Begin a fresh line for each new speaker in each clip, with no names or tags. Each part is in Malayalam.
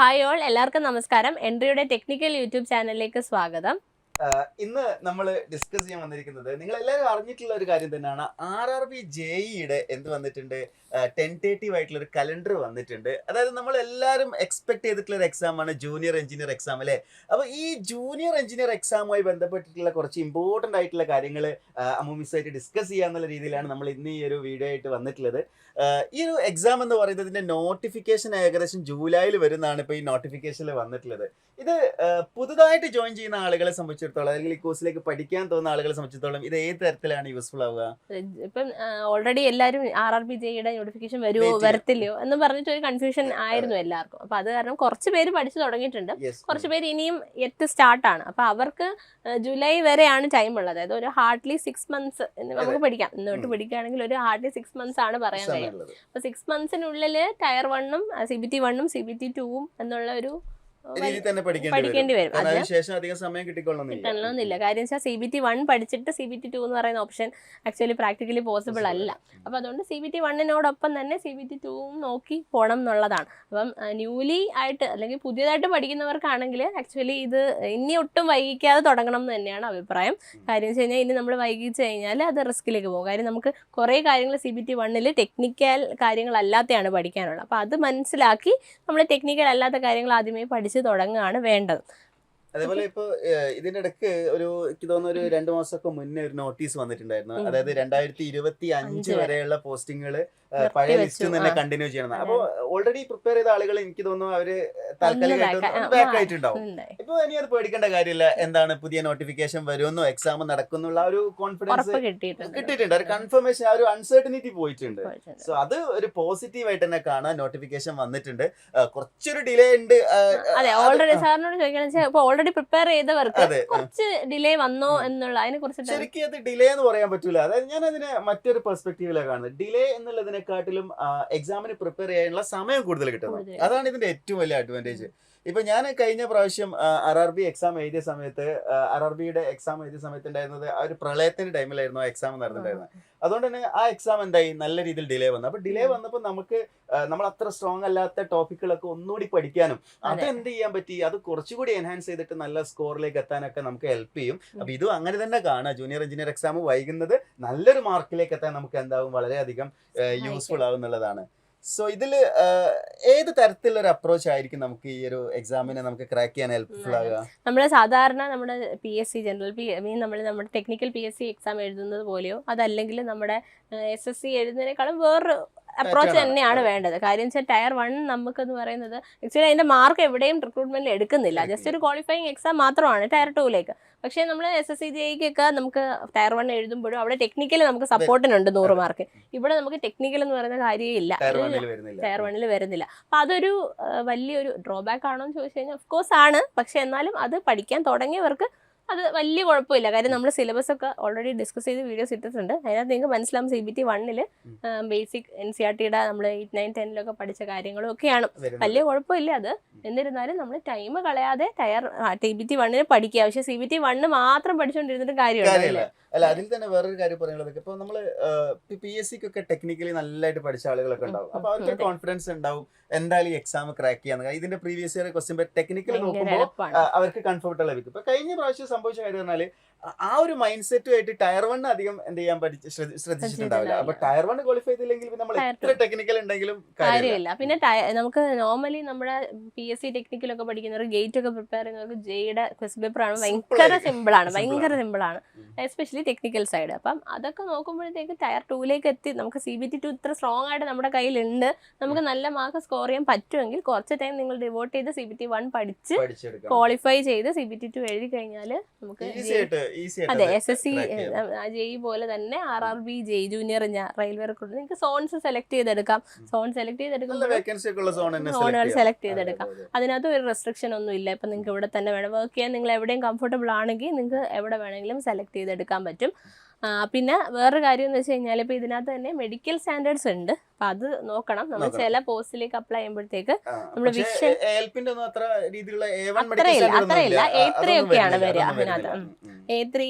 ഹായ് ഓൾ, എല്ലാവർക്കും നമസ്കാരം. എൻട്രിയുടെ ടെക്നിക്കൽ യൂട്യൂബ് ചാനലിലേക്ക് സ്വാഗതം.
ഇന്ന് നമ്മൾ ഡിസ്കസ് ചെയ്യാൻ വന്നിരിക്കുന്നത് നിങ്ങൾ എല്ലാവരും അറിഞ്ഞിട്ടുള്ള ഒരു കാര്യം തന്നെയാണ്. RRB JEE എന്ത് വന്നിട്ടുണ്ട്, ടെൻറ്റേറ്റീവ് ആയിട്ടുള്ള ഒരു കലണ്ടർ വന്നിട്ടുണ്ട്. അതായത് നമ്മൾ എല്ലാവരും എക്സ്പെക്ട് ചെയ്തിട്ടുള്ള ഒരു എക്സാം ആണ് ജൂനിയർ എഞ്ചിനീയർ എക്സാം അല്ലേ. അപ്പോൾ ഈ ജൂനിയർ എഞ്ചിനീയർ എക്സാമുമായി ബന്ധപ്പെട്ടിട്ടുള്ള കുറച്ച് ഇമ്പോർട്ടൻ്റ് ആയിട്ടുള്ള കാര്യങ്ങൾ അമ്മൂമിസായിട്ട് ഡിസ്കസ് ചെയ്യാന്നുള്ള രീതിയിലാണ് നമ്മൾ ഇന്ന് ഈ ഒരു വീഡിയോ ആയിട്ട് വന്നിട്ടുള്ളത്. ഈ ഒരു എക്സാം എന്ന് പറയുന്നതിന്റെ നോട്ടിഫിക്കേഷൻ ഏകദേശം ജൂലൈയിൽ വരുന്നതാണ് ഇപ്പോൾ ഈ നോട്ടിഫിക്കേഷനിൽ വന്നിട്ടുള്ളത്. ഇത് പുതുതായിട്ട് ജോയിൻ ചെയ്യുന്ന ആളുകളെ സംബന്ധിച്ചിടത്തോളം അല്ലെങ്കിൽ ഈ കോഴ്സിലേക്ക് പഠിക്കാൻ തോന്നുന്ന ആളുകളെ സംബന്ധിച്ചിടത്തോളം ഇത് ഏത് തരത്തിലാണ് യൂസ്ഫുൾ ആവുക?
ഇപ്പം ഓൾറെഡി എല്ലാവരും RRB JEE നോട്ടിഫിക്കേഷൻ വരുമോ വരത്തില്ലയോ എന്ന് പറഞ്ഞിട്ട് ഒരു കൺഫ്യൂഷൻ ആയിരുന്നു എല്ലാവർക്കും. അപ്പൊ അത് കാരണം കുറച്ച് പേര് പഠിച്ചു തുടങ്ങിയിട്ടുണ്ട്, കുറച്ച് പേര് ഇനിയും എത്ത് സ്റ്റാർട്ടാണ്. അപ്പൊ അവർക്ക് ജൂലൈ വരെയാണ് ടൈം ഉള്ളത്. അതായത് ഒരു ഹാർഡ്ലി 6 months നമുക്ക് പഠിക്കാം. ഇന്നോട്ട് പഠിക്കുകയാണെങ്കിൽ ഒരു ഹാർഡ്ലി 6 months ആണ് പറയാൻ കഴിയും. അപ്പൊ 6 monthsനുള്ളിൽ ടയർ 1ഉം CBT 1ഉം CBT 2ഉം എന്നുള്ള ഒരു പഠിക്കേണ്ടി വരും.
അധികം സമയം
കിട്ടിക്കൊള്ളണമെന്നില്ല. കാര്യം വെച്ചാൽ CBT 1 പഠിച്ചിട്ട് CBT 2 എന്ന് പറയുന്ന ഓപ്ഷൻ ആക്ച്വലി പ്രാക്ടിക്കലി പോസിബിൾ അല്ല. അപ്പൊ അതുകൊണ്ട് CBT 1നോടൊപ്പം തന്നെ CBT 2ഉം നോക്കി പോകണം എന്നുള്ളതാണ്. അപ്പം ന്യൂലി ആയിട്ട് അല്ലെങ്കിൽ പുതിയതായിട്ട് പഠിക്കുന്നവർക്കാണെങ്കിൽ ആക്ച്വലി ഇത് ഇനി ഒട്ടും വൈകിക്കാതെ തുടങ്ങണം എന്ന് തന്നെയാണ് അഭിപ്രായം. കാര്യം വെച്ച് കഴിഞ്ഞാൽ ഇനി നമ്മൾ വൈകിച്ച് കഴിഞ്ഞാൽ അത് റിസ്കിലേക്ക് പോകും. കാര്യം നമുക്ക് കുറേ കാര്യങ്ങൾ CBT 1 ടെക്നിക്കൽ കാര്യങ്ങളല്ലാത്തതാണ് പഠിക്കാനുള്ളത്. അപ്പോൾ അത് മനസ്സിലാക്കി നമ്മൾ ടെക്നിക്കൽ അല്ലാത്ത കാര്യങ്ങൾ ആദ്യമേ പഠിച്ച് തുടങ്ങുകയാണ് വേണ്ടത്.
അതേപോലെ ഇപ്പൊ ഇതിന്റെ ഇടയ്ക്ക് എനിക്ക് തോന്നുന്നു ഒരു 2 മാസമൊക്കെ മുന്നേ ഒരു നോട്ടീസ് വന്നിട്ടുണ്ടായിരുന്നു. അതായത് 2025 വരെയുള്ള പോസ്റ്റിങ്ങൾ പഴയ ലിസ്റ്റ് തന്നെ കണ്ടിന്യൂ ചെയ്യണം. അപ്പൊ ഓൾറെഡി പ്രിപ്പയർ ചെയ്ത ആളുകൾ എനിക്ക് തോന്നുന്നു അവര് താൽക്കാലികമായിട്ട് ബാക്ക് ആയിട്ടുണ്ടാവും. ഇപ്പൊ ഇനി അത് പേടിക്കേണ്ട കാര്യമില്ല. എന്താണ് പുതിയ നോട്ടിഫിക്കേഷൻ വരുമെന്നോ എക്സാം നടക്കുന്നുള്ള ഒരു കോൺഫിഡൻസ് കിട്ടിയിട്ടുണ്ട്, ഒരു കൺഫർമേഷൻ, ഒരു അൺസർട്ടനിറ്റി പോയിട്ടുണ്ട്. സോ അത് ഒരു പോസിറ്റീവ് ആയിട്ട് തന്നെ കാണാൻ നോട്ടിഫിക്കേഷൻ വന്നിട്ടുണ്ട്. കുറച്ചൊരു ഡിലേ ഉണ്ട്.
ഓൾറെഡി സാറിനോട് ചോദിക്കണം, പ്രിപ്പയർ ചെയ്തവർക്ക് കുറച്ച് ഡിലേ വന്നോ എന്നുള്ള അതിനെ കുറിച്ച്
ശരിക്കും അത് ഡിലേ എന്ന് പറയാൻ പറ്റൂല. അതായത് ഞാൻ അതിനെ മറ്റൊരു പെർസ്പെക്റ്റീവിലാണ് കാണുന്നത്. ഡിലേ എന്നുള്ളതിനെക്കാട്ടിലും എക്സാമിന് പ്രിപ്പയർ ചെയ്യാനുള്ള സമയം കൂടുതൽ കിട്ടുന്നത്. അതാണ് ഇതിന്റെ ഏറ്റവും വലിയ അഡ്വാൻറ്റേജ്. ഇപ്പൊ ഞാൻ കഴിഞ്ഞ പ്രാവശ്യം RRB എക്സാം എഴുതിയ സമയത്ത് RRBയുടെ എക്സാം എഴുതിയ സമയത്ത് ഉണ്ടായിരുന്നത് ആ ഒരു പ്രളയത്തിന്റെ ടൈമിലായിരുന്നു ആ എക്സാം നടന്നിട്ടുണ്ടായിരുന്നത്. അതുകൊണ്ട് തന്നെ ആ എക്സാം എന്തായി, നല്ല രീതിയിൽ ഡിലേ വന്നു. അപ്പൊ ഡിലേ വന്നപ്പോൾ നമുക്ക് നമ്മൾ അത്ര സ്ട്രോങ് അല്ലാത്ത ടോപ്പിക്കുകളൊക്കെ ഒന്നുകൂടി പഠിക്കാനും അത് എന്ത് ചെയ്യാൻ പറ്റി, അത് കുറച്ചുകൂടി എൻഹാൻസ് ചെയ്തിട്ട് നല്ല സ്കോറിലേക്ക് എത്താനൊക്കെ നമുക്ക് ഹെൽപ്പ് ചെയ്യും. അപ്പൊ ഇതും അങ്ങനെ തന്നെ കാണാം. ജൂനിയർ എഞ്ചിനീയർ എക്സാം വൈകുന്നത് നല്ലൊരു മാർക്കിലേക്ക് എത്താൻ നമുക്ക് എന്താവും വളരെയധികം യൂസ്ഫുൾ ആവും എന്നുള്ളതാണ്. സോ ഇതിൽ ഏത് തരത്തിലുള്ള ഒരു അപ്രോച്ച് ആയിരിക്കും നമുക്ക് ഈ ഒരു എക്സാമിനെ നമുക്ക് ക്രാക്ക് ചെയ്യാൻ ഹെൽപ്ഫുൾ ആവുക?
നമ്മുടെ സാധാരണ നമ്മുടെ PSC ജനറൽ നമ്മൾ നമ്മുടെ ടെക്നിക്കൽ PSC എക്സാം എഴുതുന്നത് പോലെയോ അതല്ലെങ്കിൽ നമ്മുടെ SSC എഴുതുന്നതിനേക്കാളും വേറൊരു അപ്രോച്ച് തന്നെയാണ് വേണ്ടത്. കാര്യം വെച്ചാൽ ടയർ 1 നമുക്കെന്ന് പറയുന്നത് ആക്ച്വലി അതിന്റെ മാർക്ക് എവിടെയും റിക്രൂട്ട്മെന്റിൽ എടുക്കുന്നില്ല. ജസ്റ്റ് ഒരു ക്വാളിഫയിങ് എക്സാം മാത്രമാണ് ടയർ 2ലേക്ക്. പക്ഷേ നമ്മൾ SSC JEE നമുക്ക് ടയർ 1 എഴുതുമ്പോഴും അവിടെ ടെക്നിക്കൽ നമുക്ക് സപ്പോർട്ടിനുണ്ട് 100 മാർക്ക്. ഇവിടെ നമുക്ക് ടെക്നിക്കൽ എന്ന് പറയുന്ന കാര്യമില്ല, ടയർ 1 വരുന്നില്ല. അപ്പൊ അതൊരു വലിയൊരു ഡ്രോബാക്ക് ആണോ എന്ന് ചോദിച്ചു കഴിഞ്ഞാൽ ഓഫ്കോഴ്സ് ആണ്. പക്ഷെ എന്നാലും അത് പഠിക്കാൻ തുടങ്ങിയവർക്ക് അത് വലിയ കുഴപ്പമില്ല. കാര്യം നമ്മൾ സിലബസ് ഒക്കെ ഓൾറെഡി ഡിസ്കസ് ചെയ്ത് വീഡിയോസ് ഇട്ടിട്ടുണ്ട്. അതിനകത്ത് നിങ്ങൾക്ക് മനസ്സിലാവും CBT 1 ബേസിക് NCERTയുടെ നമ്മൾ 8, 9, 10 പഠിച്ച കാര്യങ്ങളും ഒക്കെയാണ്. വലിയ കുഴപ്പമില്ല അത്. എന്നിരുന്നാലും നമ്മൾ ടൈം കളയാതെ CBT 1 പഠിക്കുക. പക്ഷെ CBT 1 മാത്രം പഠിച്ചുകൊണ്ടിരുന്നിട്ട് കാര്യമില്ല.
അല്ല, അതിൽ തന്നെ വേറൊരു കാര്യം പറയാനുള്ളത്, ഇപ്പൊ നമ്മള് PSCക്കൊക്കെ ടെക്നിക്കലി നല്ലതായിട്ട് പഠിച്ച ആളുകളൊക്കെ ഉണ്ടാവും. അപ്പൊ അവർക്ക് കോൺഫിഡൻസ് ഉണ്ടാവും എന്തായാലും ഈ എക്സാം ക്രാക്ക് ചെയ്യാന്ന്. ഇതിന്റെ പ്രീവിയസ് ഇയർ ക്വസ്റ്റ്യൻ ടെക്നിക്കൽ നോക്കുമ്പോൾ അവർക്ക് കംഫർട്ടബിൾ ആയിരിക്കും. ഇപ്പൊ കഴിഞ്ഞ പ്രാവശ്യം സംഭവിച്ച കാര്യം പറഞ്ഞാല് ആ ഒരു മൈൻഡ് സെറ്റുമായിട്ട് ടയർ 1 അധികം എന്ത് ചെയ്യാൻ ശ്രദ്ധിച്ചിട്ടുണ്ടാവില്ല. അപ്പൊ ടയർ 1 ക്വാളിഫൈ ചെയ്തില്ലെങ്കിൽ നമ്മൾ എത്ര ടെക്നിക്കൽ ഉണ്ടെങ്കിലും കാര്യമില്ല.
പിന്നെ നമുക്ക് നോർമലി നമ്മുടെ PSC ടെക്നിക്കലൊക്കെ പഠിക്കുന്നവർ ഗേറ്റ് ഒക്കെ പ്രിപ്പയർ ചെയ്യുന്നവർക്ക് JEEയുടെ ക്വസ്റ്റ്യൻ പേപ്പർ ആണ് ഭയങ്കര സിമ്പിൾ ആണ് എസ്പെഷ്യലി ടെക്നിക്കൽ സൈഡ്. അപ്പം അതൊക്കെ നോക്കുമ്പോഴത്തേക്ക് ടയർ 2ലേക്ക് എത്തി നമുക്ക് CBT 2 ഇത്ര സ്ട്രോങ് ആയിട്ട് നമ്മുടെ കയ്യിലുണ്ട്, നമുക്ക് നല്ല മാർക്ക് സ്കോർ ചെയ്യാൻ പറ്റുമെങ്കിൽ കുറച്ച് ടൈം നിങ്ങൾ ഡിവോട്ട് ചെയ്ത് CBT 1 പഠിച്ച് ക്വാളിഫൈ ചെയ്ത് CBT 2 എഴുതി കഴിഞ്ഞാൽ നമുക്ക് അതെ SSC JEE പോലെ തന്നെ RRB JEE junior railway recruitment നിങ്ങൾക്ക് സോൺസ് സെലക്ട് ചെയ്തെടുക്കാം. സെലക്ട് ചെയ്തെടുക്കാം. അതിനകത്ത് ഒരു റെസ്ട്രിക്ഷൻ ഒന്നും ഇല്ല. ഇപ്പം നിങ്ങൾക്ക് ഇവിടെ തന്നെ വേണം വർക്ക് ചെയ്യാൻ, നിങ്ങൾ എവിടെയും കംഫർട്ടബിൾ ആണെങ്കിൽ നിങ്ങൾക്ക് എവിടെ വേണമെങ്കിലും സെലക്ട് ചെയ്തെടുക്കാൻ പറ്റും. പിന്നെ വേറൊരു കാര്യം എന്ന് വെച്ച് കഴിഞ്ഞാൽ ഇപ്പൊ ഇതിനകത്ത് തന്നെ മെഡിക്കൽ സ്റ്റാൻഡേർഡ്സ് ഉണ്ട്. അപ്പൊ അത് നോക്കണം. നമ്മൾ ചില പോസ്റ്റിലേക്ക് അപ്ലൈ ചെയ്യുമ്പോഴത്തേക്ക് നമ്മൾ അത്രയില്ല A3 ഒക്കെയാണ് വരിക അതിനകത്ത്. A3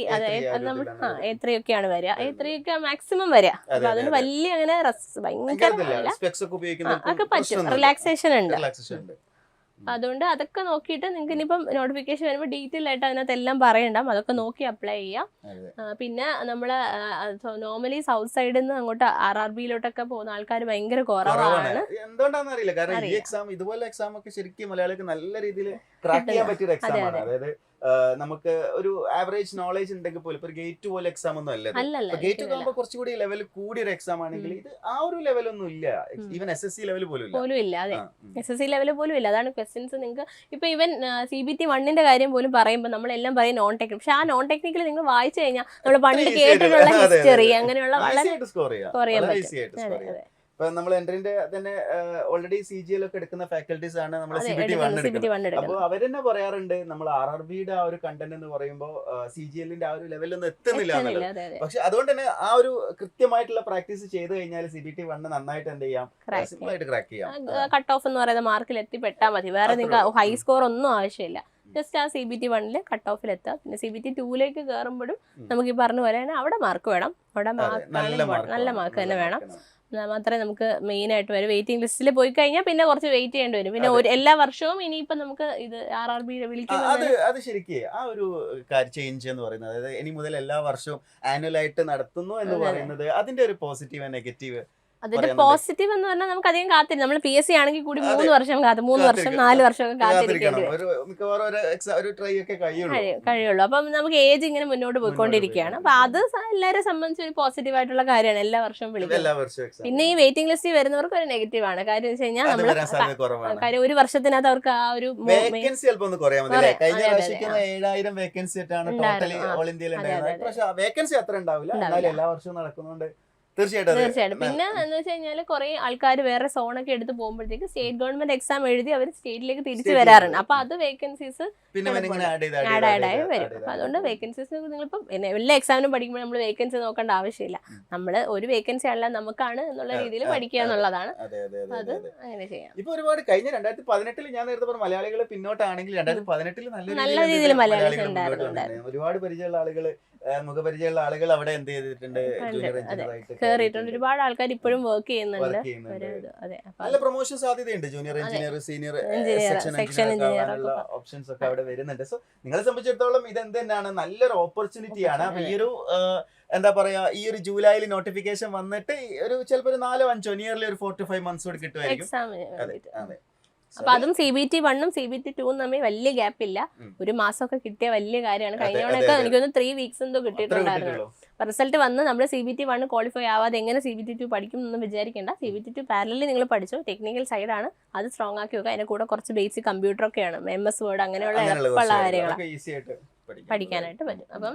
നമ്മൾ A3 ഒക്കെയാണ് വരിക. A3 ഒക്കെ മാക്സിമം വരിക. അപ്പൊ അതിന് വലിയ അങ്ങനെ ഭയങ്കര ഒക്കെ പറ്റും, റിലാക്സേഷൻ ഉണ്ട്. അപ്പം അതുകൊണ്ട് അതൊക്കെ നോക്കിയിട്ട് നിങ്ങൾക്ക് ഇനിയിപ്പം നോട്ടിഫിക്കേഷൻ വരുമ്പോൾ ഡീറ്റെയിൽ ആയിട്ട് അതിനകത്ത് എല്ലാം പറയണ്ടാവും, അതൊക്കെ നോക്കി അപ്ലൈ ചെയ്യാം. പിന്നെ നമ്മൾ നോർമലി സൗത്ത് സൈഡിൽ നിന്ന് അങ്ങോട്ട് RRBയിലോട്ടൊക്കെ പോകുന്ന ആൾക്കാർ ഭയങ്കര കുറവാണ്.
എന്തുകൊണ്ടാണെന്ന് അറിയില്ല, കാരണം ഈ എക്സാം ഇതുപോലെ എക്സാം ഒക്കെ ശരിക്കും മലയാളികൾക്ക് നല്ല രീതിയിൽ ക്രാക്ക് ചെയ്യാൻ പറ്റിയ ഒരു എക്സാം ആണ്. അതായത് നമുക്ക് ഒരു ആവറേജ് നോളേജ് ഉണ്ടെങ്കിൽ പോലും ഇപ്പൊ ഒരു ഗേറ്റ് പോലെ എക്സാം ഒന്നും അല്ല. ഗേറ്റ് ആകുമ്പോൾ കുറച്ചുകൂടി ലെവൽ കൂടിയ ഒരു എക്സാം ആണെങ്കിൽ ഇത് ആ ഒരു ലെവലൊന്നും ഇല്ല. ഈവൻ SSC ലെവൽ പോലും ഇല്ല.
അതെ, SSC ലെവൽ പോലും ഇല്ല. അതാണ് ക്വസ്റ്റ്യൻസ്. നിങ്ങൾക്ക് ഇപ്പൊ ഈവൻ CBT 1ന്റെ കാര്യം പോലും പറയുമ്പോൾ നമ്മളെല്ലാം പറയും നോൺ ടെക്നിക്കൽ. പക്ഷെ ആ നോൺ ടെക്നിക്കൽ നിങ്ങൾ വായിച്ചു കഴിഞ്ഞാൽ നമ്മൾ പണ്ട് കേട്ടിട്ടുള്ള ഹിസ്റ്ററി അങ്ങനെയുള്ള വളരെ സ്കോർ ചെയ്യാൻ പറ്റും.
ഇപ്പൊ നമ്മൾ എൻട്രിന്റെ തന്നെ ഓൾറെഡി CGL ഒക്കെ എടുക്കുന്ന ഫാക്കൽറ്റീസ് ആണ് നമ്മൾ CBT 1 എടുക്കുന്നത്. അപ്പൊ അവരെന്നെ പറയാറുണ്ട് നമ്മൾ RRBയുടെ ആ ഒരു കണ്ടന്റ് എന്ന് പറയുമ്പോൾ CGLന്റെ ആ ഒരു ലെവലൊന്നും എത്തുന്നില്ല എന്നുള്ളത്. പക്ഷെ അതുകൊണ്ട് തന്നെ ആ ഒരു കൃത്യമായിട്ടുള്ള പ്രാക്ടീസ് ചെയ്ത് കഴിഞ്ഞാൽ CBT 1 നന്നായിട്ട് എന്ത് ചെയ്യാം, സിമ്പിൾ ആയിട്ട് ക്രാക്ക് ചെയ്യാം.
കട്ട് ഓഫ് എന്ന് പറയുന്ന മാർക്കിൽ എത്തിപ്പെട്ടാൽ മതി. വേറെ നിങ്ങൾക്ക് ഹൈ സ്കോർ ഒന്നും ആവശ്യമില്ല. ജസ്റ്റ് ആ CBT 1 കട്ട് ഓഫിൽ എത്താം. പിന്നെ CBT 2 കയറുമ്പോഴും നമുക്ക് ഈ പറഞ്ഞ പോലെ തന്നെ അവിടെ മാർക്ക് വേണം. അവിടെ നല്ല മാർക്ക് തന്നെ വേണം. മാത്രമേ നമുക്ക് മെയിൻ ആയിട്ട് വരും. വെയിറ്റിംഗ് ലിസ്റ്റിൽ പോയി കഴിഞ്ഞാൽ പിന്നെ കുറച്ച് വെയിറ്റ് ചെയ്യേണ്ടി വരും. പിന്നെ എല്ലാ വർഷവും ഇനിയിപ്പം നമുക്ക് ഇത് RRB വിളിക്കുന്നത്
അത് ശരിക്കും ആ ഒരു ചേഞ്ച് എന്ന് പറയുന്നത്, അതായത് ഇനി മുതൽ എല്ലാ വർഷവും ആനുവൽ ആയിട്ട് നടത്തുന്നു എന്ന് പറയുന്നത് അതിന്റെ ഒരു പോസിറ്റീവ് നെഗറ്റീവ്.
അതിന്റെ പോസിറ്റീവ് എന്ന് പറഞ്ഞാൽ നമുക്ക് അധികം കാത്തിരിക്കും. നമ്മൾ PSC ആണെങ്കിൽ കൂടി 3 വർഷം 3 വർഷം 4 വർഷമൊക്കെ കാത്തിരിക്കേണ്ടി കഴിയുള്ളൂ. അപ്പം നമുക്ക് ഏജ് ഇങ്ങനെ മുന്നോട്ട് പോയിക്കൊണ്ടിരിക്കുകയാണ്. അപ്പൊ അത് എല്ലാവരെ സംബന്ധിച്ച് ഒരു പോസിറ്റീവ് ആയിട്ടുള്ള കാര്യമാണ്. എല്ലാ വർഷവും വിളിക്കുന്നത്. പിന്നെ ഈ വെയിറ്റിംഗ് ലിസ്റ്റിൽ വരുന്നവർക്ക് ഒരു നെഗറ്റീവ് ആണ്. കാര്യം വെച്ച് കഴിഞ്ഞാൽ നമ്മൾ കാര്യം ഒരു വർഷത്തിനകത്ത് അവർക്ക് ആ ഒരു
വേക്കൻസി അല്പം കുറയാൻ മതി. കഴിഞ്ഞ പ്രാവശ്യം 7000 വേക്കൻസി ആയിട്ടാണ് ടോട്ടലി ഓൾ ഇന്ത്യയിൽ ഉണ്ടായിരുന്നത്. പക്ഷെ വേക്കൻസി അത്ര ഉണ്ടാവില്ല. എന്നാലും എല്ലാ വർഷവും നടക്കുന്നുണ്ട്. തീർച്ചയായിട്ടും. പിന്നെ എന്ന് വെച്ച് കഴിഞ്ഞാൽ കുറെ ആൾക്കാർ വേറെ സോണൊക്കെ എടുത്ത് പോകുമ്പോഴത്തേക്ക് സ്റ്റേറ്റ് ഗവൺമെന്റ് എക്സാം എഴുതി അവർ സ്റ്റേറ്റിലേക്ക് തിരിച്ചു വരാറുണ്ട്. അപ്പൊ അത് വേക്കൻസീസ് ആഡ് ആയി വരും. അപ്പൊ അതുകൊണ്ട് വേക്കൻസീസ് നിങ്ങളിപ്പം എല്ലാ എക്സാമിനും പഠിക്കുമ്പോൾ നമ്മൾ വേക്കൻസി നോക്കേണ്ട ആവശ്യമില്ല. നമ്മൾ ഒരു വേക്കൻസി അല്ല നമുക്കാണ് എന്നുള്ള രീതിയിൽ പഠിക്കുക എന്നുള്ളതാണ്. അത് അങ്ങനെ ചെയ്യാം. ഇപ്പൊ ഒരുപാട് കഴിഞ്ഞ 2018 ഞാൻ നേരത്തെ പറഞ്ഞ മലയാളികൾ പിന്നോട്ടാണെങ്കിൽ 2018
നല്ല രീതിയിൽ മലയാളികൾ ഉണ്ടായിരുന്നു.
ഒരുപാട് പരിചയമുള്ള ആളുകൾ, മുഖപരിചയമുള്ള ആളുകൾ അവിടെ എന്ത് ചെയ്തിട്ടുണ്ട്,
കേറിയിട്ടുണ്ട്. ഒരുപാട് ആൾക്കാർ ഇപ്പോഴും വർക്ക് ചെയ്യുന്നുണ്ട്.
നല്ല പ്രൊമോഷൻ സാധ്യതയുണ്ട്. Junior engineer, senior section engineer options ഒക്കെ അവിടെ വരുന്നുണ്ട്. സോ നിങ്ങളെ സംബന്ധിച്ചിടത്തോളം ഇത് എന്ത് തന്നെയാണ്, നല്ലൊരു ഓപ്പർച്യൂണിറ്റിയാണ്. അപ്പൊ ഈ ഒരു എന്താ പറയാ, ഈ ഒരു ജൂലൈയിൽ നോട്ടിഫിക്കേഷൻ വന്നിട്ട് ഒരു ചിലപ്പോൾ ഒരു 4-5 നിയർലി ഒരു 4 to 5 months കൂടി കിട്ടുമായിരിക്കും.
അപ്പൊ അതും CBT 1 CBT 2 തമ്മിൽ വലിയ ഗ്യാപ്പ് ഇല്ല. ഒരു മാസമൊക്കെ കിട്ടിയ വലിയ കാര്യമാണ്. കഴിഞ്ഞവണൊക്കെ എനിക്കൊന്ന് 3 weeks എന്തോ കിട്ടിയിട്ടുണ്ടായിരുന്നു. അപ്പൊ റിസൾട്ട് വന്ന് നമ്മൾ CBT 1 ക്വാളിഫൈ ആവാതെ എങ്ങനെ CBT 2 പഠിക്കും എന്നൊന്നും വിചാരിക്കേണ്ട. CBT 2 പാരലലി നിങ്ങൾ പഠിച്ചു. ടെക്നിക്കൽ സൈഡാണ്, അത് സ്ട്രോങ് ആക്കി വെക്കുക. അതിന്റെ കൂടെ കുറച്ച് ബേസിക് കമ്പ്യൂട്ടർ ഒക്കെയാണ്, MS Word അങ്ങനെയുള്ള എളുപ്പമുള്ള കാര്യങ്ങളാണ് പഠിക്കാനായിട്ട് പറ്റും. അപ്പം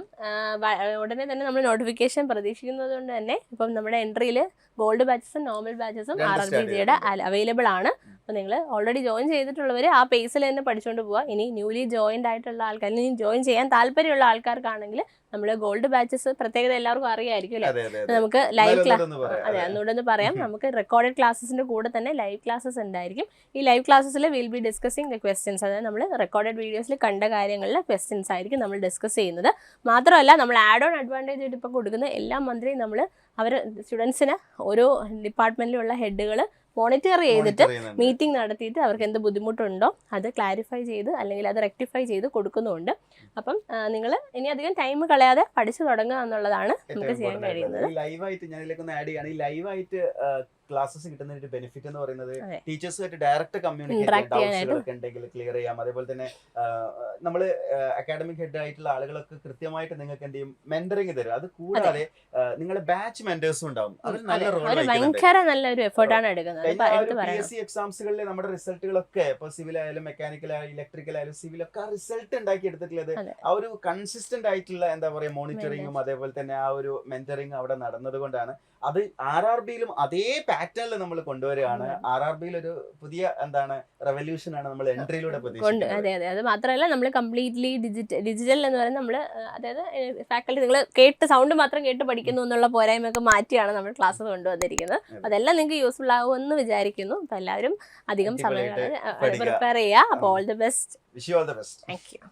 ഉടനെ തന്നെ നമ്മൾ നോട്ടിഫിക്കേഷൻ പ്രതീക്ഷിക്കുന്നത് കൊണ്ട് തന്നെ ഇപ്പം നമ്മുടെ എൻട്രിയിൽ ഗോൾഡ് ബാച്ചസും നോർമൽ ബാച്ചസും RRBയുടെ അവൈലബിൾ ആണ്. അപ്പോൾ നിങ്ങൾ ഓൾറെഡി ജോയിൻ ചെയ്തിട്ടുള്ളവർ ആ പേസിൽ തന്നെ പഠിച്ചുകൊണ്ട് പോവുക. ഇനി ന്യൂലി ജോയിൻഡ് ആയിട്ടുള്ള ആൾക്കാർ, ഇനി ജോയിൻ ചെയ്യാൻ താല്പര്യമുള്ള ആൾക്കാർക്കാണെങ്കിൽ നമ്മൾ ഗോൾഡ് ബാച്ചസ് പ്രത്യേകത എല്ലാവർക്കും അറിയായിരിക്കും അല്ലേ. നമുക്ക് ലൈവ് ക്ലാസ്, അതെ ഒന്നുകൂടെ ഒന്ന് പറയാം, നമുക്ക് റെക്കോർഡഡ് ക്ലാസ്സിന്റെ കൂടെ തന്നെ ലൈവ് ക്ലാസ്സസ് ഉണ്ടായിരിക്കും. ഈ ലൈവ് ക്ലാസ്സിൽ will be discussing the questions. അതായത് നമ്മൾ റെക്കോർഡഡ് വീഡിയോസിൽ കണ്ട കാര്യങ്ങളിലെ ക്വസ്റ്റ്യൻസ് ആയിരിക്കും നമ്മൾ ഡിസ്കസ് ചെയ്യുന്നത്. മാത്രമല്ല നമ്മൾ ആഡ് ഓൺ അഡ്വാൻറ്റേജ് ആയിട്ട് ഇപ്പോൾ കൊടുക്കുന്ന എല്ലാ മന്ത്ലിയും നമ്മൾ അവർ സ്റ്റുഡൻസിന് ഓരോ ഡിപ്പാർട്ട്മെന്റിലുള്ള ഹെഡുകൾ മോണിറ്റർ ചെയ്തിട്ട് മീറ്റിംഗ് നടത്തിയിട്ട് അവർക്ക് എന്ത് ബുദ്ധിമുട്ടുണ്ടോ അത് ക്ലാരിഫൈ ചെയ്ത് അല്ലെങ്കിൽ അത് റെക്ടിഫൈ ചെയ്ത് കൊടുക്കുന്നുമുണ്ട്. അപ്പം നിങ്ങൾ ഇനി അധികം ടൈം കളയാതെ പഠിച്ചു തുടങ്ങുക എന്നുള്ളതാണ് നമുക്ക് ചെയ്യാൻ കഴിയുന്നത്.
ലൈവായിട്ട് ഞാൻ ഇതിലേക്ക് ഒന്ന് ആഡ് ചെയ്യാണ്. ഈ ലൈവായിട്ട് ക്ലാസ്സസ് കിട്ടുന്ന ഒരു ബെനിഫിറ്റ് എന്ന് പറയുന്നത് ടീച്ചേഴ്സുമായിട്ട് ഡയറക്റ്റ് കമ്മ്യൂണിക്കേറ്റ് ഉണ്ടെങ്കിൽ ക്ലിയർ ചെയ്യാം. അതേപോലെ തന്നെ നമ്മൾ അക്കാഡമിക് ഹെഡ് ആയിട്ടുള്ള ആളുകളൊക്കെ കൃത്യമായിട്ട് നിങ്ങൾക്ക് എന്ത് ചെയ്യും, മെന്ററിങ് തരും. അത് കൂടാതെ നിങ്ങളുടെ ബാച്ച് മെന്റേഴ്സും ഉണ്ടാവും. അവർ നല്ല റോൾ
ഭയങ്കര നല്ലൊരു എഫേർട്ടാണ് എടുക്കുന്നത്.
PSC എക്സാംസുകളിൽ നമ്മുടെ റിസൾട്ടുകളൊക്കെ ഇപ്പൊ സിവിൽ ആയാലും മെക്കാനിക്കൽ ആയാലും ഇലക്ട്രിക്കൽ ആയാലും സിവിലൊക്കെ റിസൾട്ട് ഉണ്ടാക്കി എടുത്തിട്ടുള്ളത് ആ ഒരു കൺസിസ്റ്റന്റ് ആയിട്ടുള്ള എന്താ പറയാ മോണിറ്ററിങ്ങും അതേപോലെ തന്നെ ആ ഒരു മെന്ററിങ് അവിടെ നടന്നത് കൊണ്ടാണ്. അത് RRBയിലും അതേ പാറ്റേണിൽ നമ്മൾ കൊണ്ടുവരികയാണ്. RRBയിൽ ഒരു പുതിയ എന്താണ് റെവല്യൂഷൻ ആണ് നമ്മൾ എൻട്രിയിലൂടെ പ്രതീക്ഷിക്കുന്നത്.
അതെ അതെ, അത് മാത്രമല്ല നമ്മൾ കംപ്ലീറ്റ്ലി ഡിജിറ്റൽ എന്ന് പറയുന്നത് നമ്മൾ അതായത് ഫാക്കൽറ്റി നിങ്ങൾ കേട്ട് സൗണ്ട് മാത്രം കേട്ട് പഠിക്കുന്നു എന്നുള്ള പോരായ്മയൊക്കെ മാറ്റിയാണ് നമ്മൾ ക്ലാസ് കൊണ്ടുവന്നിരിക്കുന്നത്. അതെല്ലാം നിങ്ങൾക്ക് യൂസ്ഫുൾ ആകുമെന്ന് വിചാരിക്കുന്നു. അപ്പൊ എല്ലാവരും അധികം സമയം പ്രിപ്പയർ ചെയ്യുക. അപ്പോൾ all the best.
Wish you all the best.
Thank you.